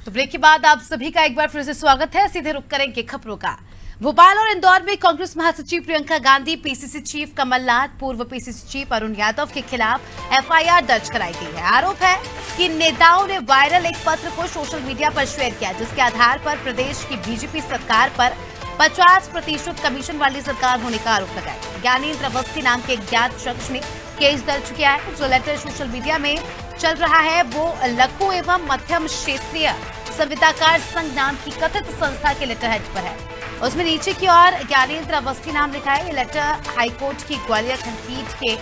तो ब्रेक के बाद आप सभी का एक बार फिर से स्वागत है। सीधे रुक करेंगे खबरों का। भोपाल और इंदौर में कांग्रेस महासचिव प्रियंका गांधी, पीसीसी चीफ कमलनाथ, पूर्व पीसीसी चीफ अरुण यादव के खिलाफ एफआईआर दर्ज कराई गई है। आरोप है कि नेताओं ने वायरल एक पत्र को सोशल मीडिया पर शेयर किया, जिसके आधार पर प्रदेश की बीजेपी सरकार पर 50% कमीशन वाली सरकार होने का आरोप लगाया। ज्ञानेंद्र अवस्थी नाम के ज्ञात शख्स ने केस दर्ज किया है। जो लेटर सोशल मीडिया में चल रहा है वो लघु एवं मध्यम क्षेत्रीय संविदाकार संघ नाम की कथित संस्था के लेटर हेड पर है। उसमें नीचे की ओर ज्ञानेंद्र अवस्थी नाम लिखा है। ये लेटर हाईकोर्ट की ग्वालियर खंडपीठ के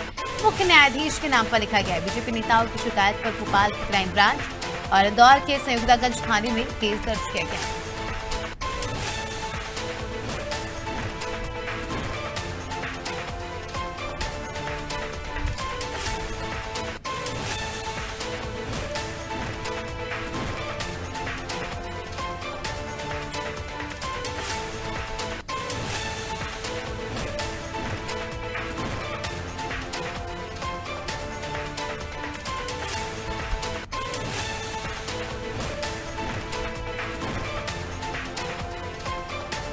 मुख्य न्यायाधीश के नाम पर लिखा गया है। बीजेपी नेताओं की शिकायत पर भोपाल की क्राइम ब्रांच और इंदौर के संयुक्तागंज थाने में केस दर्ज किया गया है।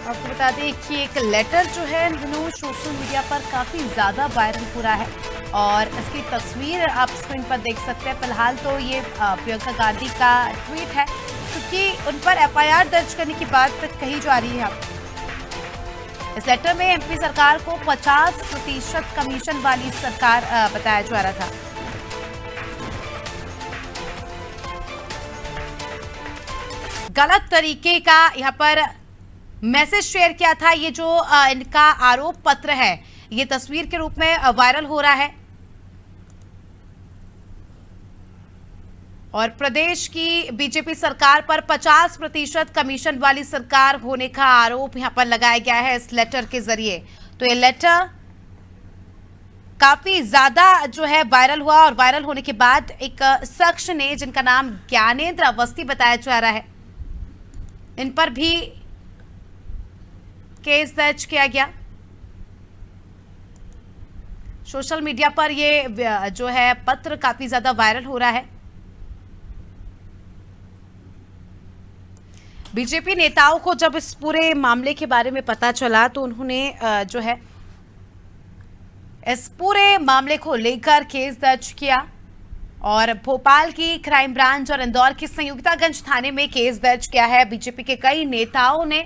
आपको बता दें कि एक लेटर जो है इन दिनों सोशल मीडिया पर काफी ज्यादा वायरल हो रहा है और इसकी तस्वीर आप स्क्रीन पर देख सकते हैं। फिलहाल तो ये प्रियंका गांधी का ट्वीट है, क्योंकि उन पर एफआईआर दर्ज करने की बात कही जा रही है। इस लेटर में एमपी सरकार को 50% कमीशन वाली सरकार बताया जा रहा था। गलत तरीके का यहाँ पर मैसेज शेयर किया था। ये जो इनका आरोप पत्र है ये तस्वीर के रूप में वायरल हो रहा है और प्रदेश की बीजेपी सरकार पर 50% कमीशन वाली सरकार होने का आरोप यहां पर लगाया गया है इस लेटर के जरिए। तो ये लेटर काफी ज्यादा जो है वायरल हुआ और वायरल होने के बाद एक शख्स ने, जिनका नाम ज्ञानेंद्र अवस्थी बताया जा रहा है, इन पर भी केस दर्ज किया गया। सोशल मीडिया पर ये जो है पत्र काफी ज्यादा वायरल हो रहा है। बीजेपी नेताओं को जब इस पूरे मामले के बारे में पता चला तो उन्होंने जो है इस पूरे मामले को लेकर केस दर्ज किया और भोपाल की क्राइम ब्रांच और इंदौर की संयुक्तागंज थाने में केस दर्ज किया है। बीजेपी के कई नेताओं ने,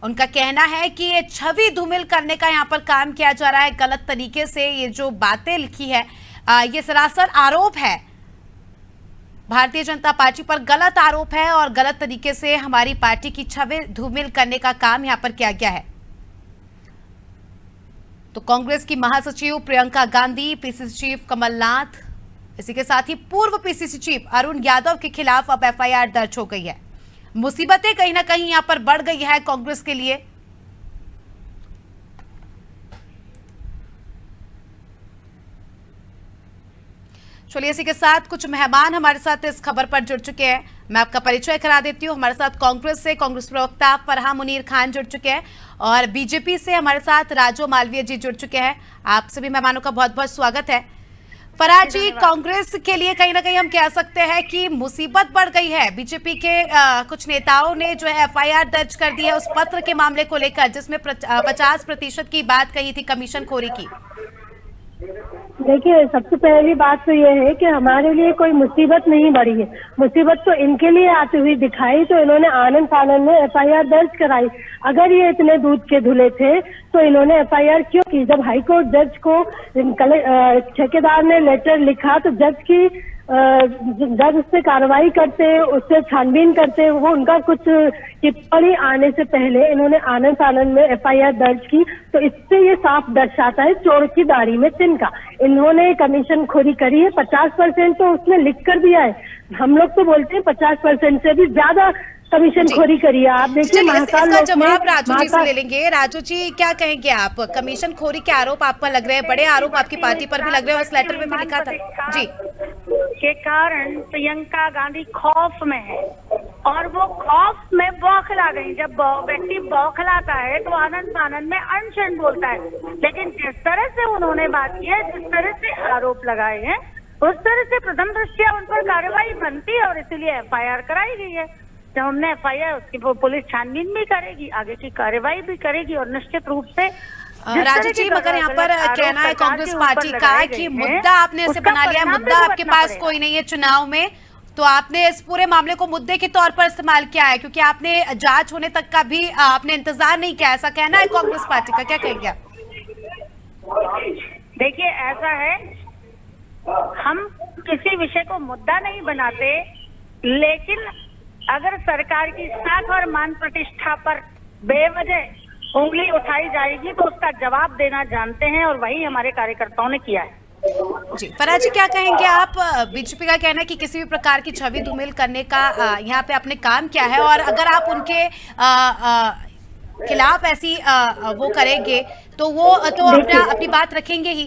उनका कहना है कि ये छवि धूमिल करने का यहाँ पर काम किया जा रहा है गलत तरीके से। ये जो बातें लिखी है ये सरासर आरोप है, भारतीय जनता पार्टी पर गलत आरोप है और गलत तरीके से हमारी पार्टी की छवि धूमिल करने का काम यहाँ पर किया गया है। तो कांग्रेस की महासचिव प्रियंका गांधी, पीसीसी चीफ कमलनाथ, इसी के साथ ही पूर्व पीसीसी चीफ अरुण यादव के खिलाफ अब एफआईआर दर्ज हो गई है। मुसीबतें कहीं ना कहीं यहां पर बढ़ गई है कांग्रेस के लिए। चलिए, इसी के साथ कुछ मेहमान हमारे साथ इस खबर पर जुड़ चुके हैं। मैं आपका परिचय करा देती हूं। हमारे साथ कांग्रेस से कांग्रेस प्रवक्ता फरहा मुनीर खान जुड़ चुके हैं और बीजेपी से हमारे साथ राजू मालवीय जी जुड़ चुके हैं। आप सभी मेहमानों का बहुत बहुत स्वागत है। फरहा जी, कांग्रेस के लिए कहीं ना कहीं हम कह सकते हैं कि मुसीबत बढ़ गई है। बीजेपी के कुछ नेताओं ने जो है एफआईआर दर्ज कर दी है उस पत्र के मामले को लेकर, जिसमें 50% की बात कही थी कमीशन खोरी की। देखिए, सबसे पहली बात तो ये है कि हमारे लिए कोई मुसीबत नहीं बढ़ी है। मुसीबत तो इनके लिए आती हुई दिखाई तो इन्होंने आनंद फानंद में एफआईआर दर्ज कराई। अगर ये इतने दूध के धुले थे तो इन्होंने एफआईआर क्यों की? जब हाईकोर्ट जज को ठेकेदार ने लेटर लिखा तो जज की जज उससे कार्रवाई करते, उससे छानबीन करते, वो उनका कुछ टिप्पणी आने से पहले इन्होंने आनंद फानंद में एफआईआर दर्ज की। तो इससे ये साफ दर्शाता है चोर की दाढ़ी में तिनका। इन्होंने कमीशन खोरी करी है। 50% तो उसमें लिख कर दिया है। हम लोग तो बोलते हैं 50% से भी ज्यादा कमीशन खोरी करी है। आप देखिए, इसका जवाब राजू जी से ले लेंगे। राजू जी, क्या कहेंगे आप? कमीशन खोरी के आरोप आप पर लग रहे हैं, बड़े आरोप आपकी पार्टी पर भी लग रहे हैं, उस लेटर में भी लिखा था जी के कारण प्रियंका गांधी खौफ में है और वो खौफ में बौखला गई। जब व्यक्ति बौखलाता है तो आनंद फानंद में अनशन बोलता है, लेकिन जिस तरह से उन्होंने बात की है, जिस तरह से आरोप लगाए हैं, उस तरह से प्रथम दृष्टया उन पर कार्रवाई बनती है और इसीलिए एफआईआर कराई गई है। जब हमने FIR उसकी पुलिस छानबीन भी करेगी, आगे की कार्रवाई भी करेगी और निश्चित रूप से राजू जी, मगर यहाँ पर कहना है कांग्रेस पार्टी का कि मुद्दा आपने इसे बना लिया, मुद्दा आपके पास कोई नहीं है चुनाव में, तो आपने इस पूरे मामले को मुद्दे के तौर पर इस्तेमाल किया है, क्योंकि आपने जांच होने तक का भी आपने इंतजार नहीं किया, ऐसा कहना है कांग्रेस पार्टी का, क्या कहेंगे आप? देखिए, ऐसा है, हम किसी विषय को मुद्दा नहीं बनाते, लेकिन अगर सरकार की साख और मान प्रतिष्ठा पर बेवजह उंगली उठाई जाएगी तो उसका जवाब देना जानते हैं, और वही हमारे कार्यकर्ताओं ने किया है। जी, फराज जी, क्या कहेंगे आप? बीजेपी का कहना है कि किसी भी प्रकार की छवि धूमिल करने का यहाँ पे आपने काम किया है, और अगर आप उनके खिलाफ ऐसी वो करेंगे तो वो तो अपनी बात रखेंगे ही,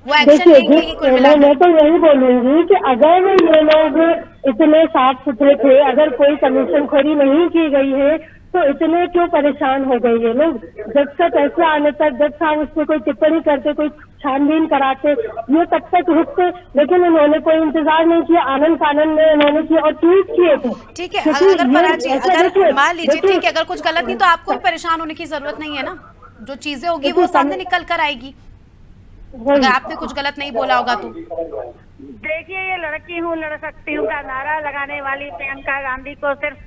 वो एक्शन लेंगे ही कुल मिलाकर। मैं तो यही बोलूंगी कि अगर ये लोग इतने साफ सुथरे थे, अगर कोई कमीशन खोरी नहीं की गई है, तो इतने क्यों परेशान हो गए ये लोग? जब तक ऐसे आने तक, जब साहब उस पर कोई टिप्पणी करते, कोई छानबीन कराते, ये तब तक रुकते, लेकिन इन्होंने कोई इंतजार नहीं किया, आनंद फानंद में इन्होंने किया और ट्वीट किए थे। ठीक है, अगर फराज जी, अगर मान लीजिए ठीक है, अगर कुछ गलत नहीं तो आपको भी परेशान होने की जरूरत नहीं है ना, जो चीजें होगी वो सामने निकल कर आएगी, अगर आपने कुछ गलत नहीं बोला होगा तो। देखिए, ये लड़की हूँ लड़ सकती हूँ का नारा लगाने वाली प्रियंका गांधी को सिर्फ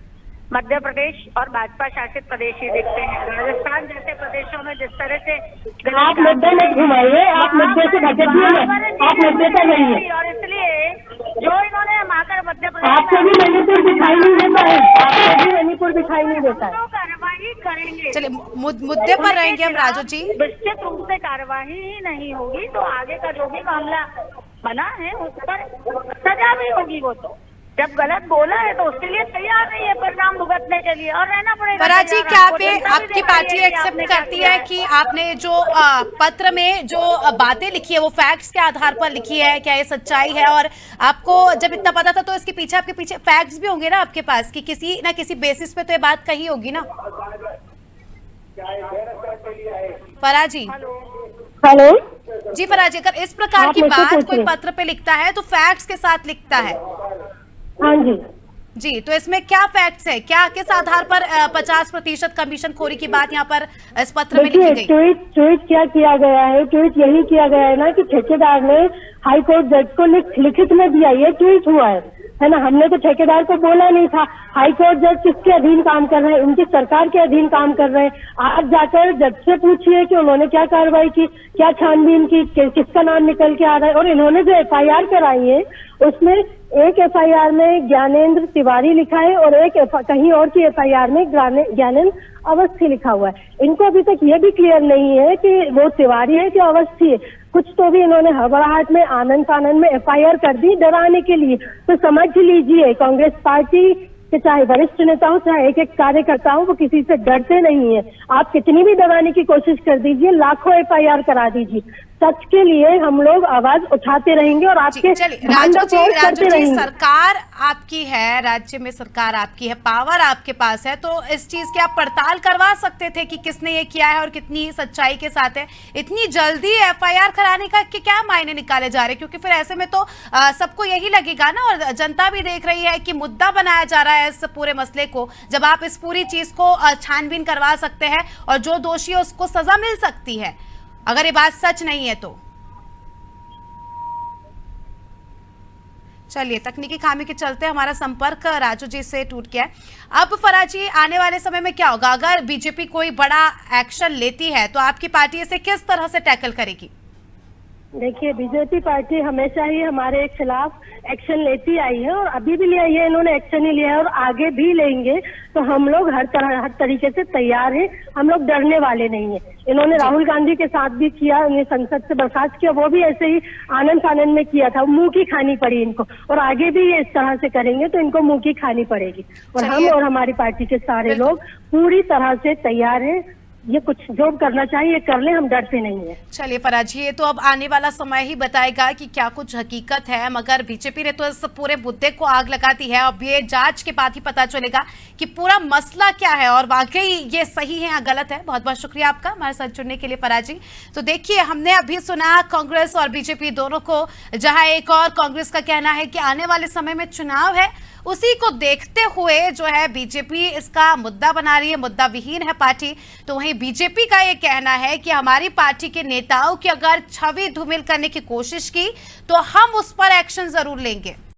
मध्य प्रदेश और भाजपा शासित प्रदेश ही देखते हैं। राजस्थान जैसे प्रदेशों में जिस तरह से आप मुद्दे में घुमाइए, आप मुद्दे से भटकिए, आप मुद्दे पर रहिए। और इसलिए जो इन्होंने आकर मध्य प्रदेश, आपको भी मणिपुर दिखाई नहीं देता है, आपको भी मणिपुर दिखाई नहीं देता है। कार्रवाई करेंगे। चलिए, मुद्दे पर रहेंगे हम राजू जी। निश्चित रूप से कार्रवाई ही नहीं होगी तो आगे का जो भी मामला बना है उस पर सजा भी होगी। वो तो जब गलत बोला है तो उसके लिए तैयार नहीं है परिणाम भुगतने के लिए, और रहना पड़ेगा। फराज जी, क्या आपकी पार्टी एक्सेप्ट करती है कि आपने जो पत्र में जो बातें लिखी है वो फैक्ट्स के आधार पर लिखी है? क्या ये सच्चाई है? और आपको जब इतना पता था तो इसके पीछे आपके पीछे फैक्ट्स भी होंगे ना आपके पास, कि किसी ना किसी बेसिस पे तो ये बात कही होगी ना? फराज जी, हेलो जी फराज जी, अगर इस प्रकार की बात कोई पत्र पे लिखता है तो फैक्ट्स के साथ लिखता है। हाँ जी जी, तो इसमें क्या फैक्ट्स है? क्या किस आधार पर 50% कमीशन खोरी की बात यहाँ पर इस पत्र में लिखी गई? ट्वीट क्या किया गया है? ट्वीट यही किया गया है ना कि ठेकेदार ने हाई कोर्ट जज को लिखित में दिया, ये ट्वीट हुआ है ना। हमने तो ठेकेदार को बोला नहीं था। हाई कोर्ट जज किसके अधीन काम कर रहे हैं? इनकी सरकार के अधीन काम कर रहे हैं। आप जाकर जज से पूछिए कि उन्होंने क्या कार्रवाई की, क्या छानबीन की, किसका नाम निकल के आ रहा है। और इन्होंने जो FIR कराई है उसमें एक FIR में ज्ञानेंद्र तिवारी लिखा है और एक कहीं और की FIR में ज्ञानेंद्र अवस्थी लिखा हुआ है। इनको अभी तक ये भी क्लियर नहीं है कि वो तिवारी है कि अवस्थी है। कुछ तो भी इन्होंने हड़बड़ाहट में आनंद फानंद में FIR कर दी डराने के लिए। तो समझ लीजिए, कांग्रेस पार्टी के चाहे वरिष्ठ नेता हो चाहे एक कार्यकर्ता हो, वो किसी से डरते नहीं है। आप कितनी भी दबाने की कोशिश कर दीजिए, लाखों FIR करा दीजिए, सच के लिए हम लोग आवाज उठाते रहेंगे और आपके राजू जी, सरकार आपकी है, राज्य में सरकार आपकी है, पावर आपके पास है, तो इस चीज की आप पड़ताल करवा सकते थे कि किसने ये किया है और कितनी सच्चाई के साथ है। इतनी जल्दी FIR कराने का के क्या मायने निकाले जा रहे हैं? क्योंकि फिर ऐसे में तो सबको यही लगेगा ना, और जनता भी देख रही है कि मुद्दा बनाया जा रहा है इस पूरे मसले को, जब आप इस पूरी चीज को छानबीन करवा सकते हैं और जो दोषी है उसको सजा मिल सकती है अगर ये बात सच नहीं है तो। चलिए, तकनीकी खामी के चलते हमारा संपर्क राजू जी से टूट गया है। अब फराज जी, आने वाले समय में क्या होगा? अगर बीजेपी कोई बड़ा एक्शन लेती है तो आपकी पार्टी इसे किस तरह से टैकल करेगी? देखिए, बीजेपी पार्टी हमेशा ही हमारे खिलाफ एक्शन लेती आई है और अभी भी लिया है, इन्होंने एक्शन ही लिया है और आगे भी लेंगे। तो हम लोग हर तरीके से तैयार हैं, हम लोग डरने वाले नहीं है। इन्होंने राहुल गांधी के साथ भी किया, उन्हें संसद से बर्खास्त किया, वो भी ऐसे ही आनंद फानंद में किया था, मुंह की खानी पड़ी इनको, और आगे भी ये इस तरह से करेंगे तो इनको मुंह की खानी पड़ेगी। और हम और हमारी पार्टी के सारे लोग पूरी तरह से तैयार हैं। ये कुछ जो करना चाहिए कर ले, हम डरते नहीं है। चलिए फराज जी, ये तो अब आने वाला समय ही बताएगा कि क्या कुछ हकीकत है, मगर बीजेपी ने तो इस पूरे मुद्दे को आग लगा दी है। अब ये जांच के बाद ही पता चलेगा कि पूरा मसला क्या है और वाकई ये सही है या गलत है। बहुत बहुत शुक्रिया आपका हमारे साथ जुड़ने के लिए फराज जी। तो देखिए, हमने अभी सुना कांग्रेस और बीजेपी दोनों को, जहां एक और कांग्रेस का कहना है कि आने वाले समय में चुनाव है उसी को देखते हुए जो है बीजेपी इसका मुद्दा बना रही है, मुद्दा विहीन है पार्टी। तो वहीं बीजेपी का ये कहना है कि हमारी पार्टी के नेताओं की अगर छवि धूमिल करने की कोशिश की तो हम उस पर एक्शन जरूर लेंगे।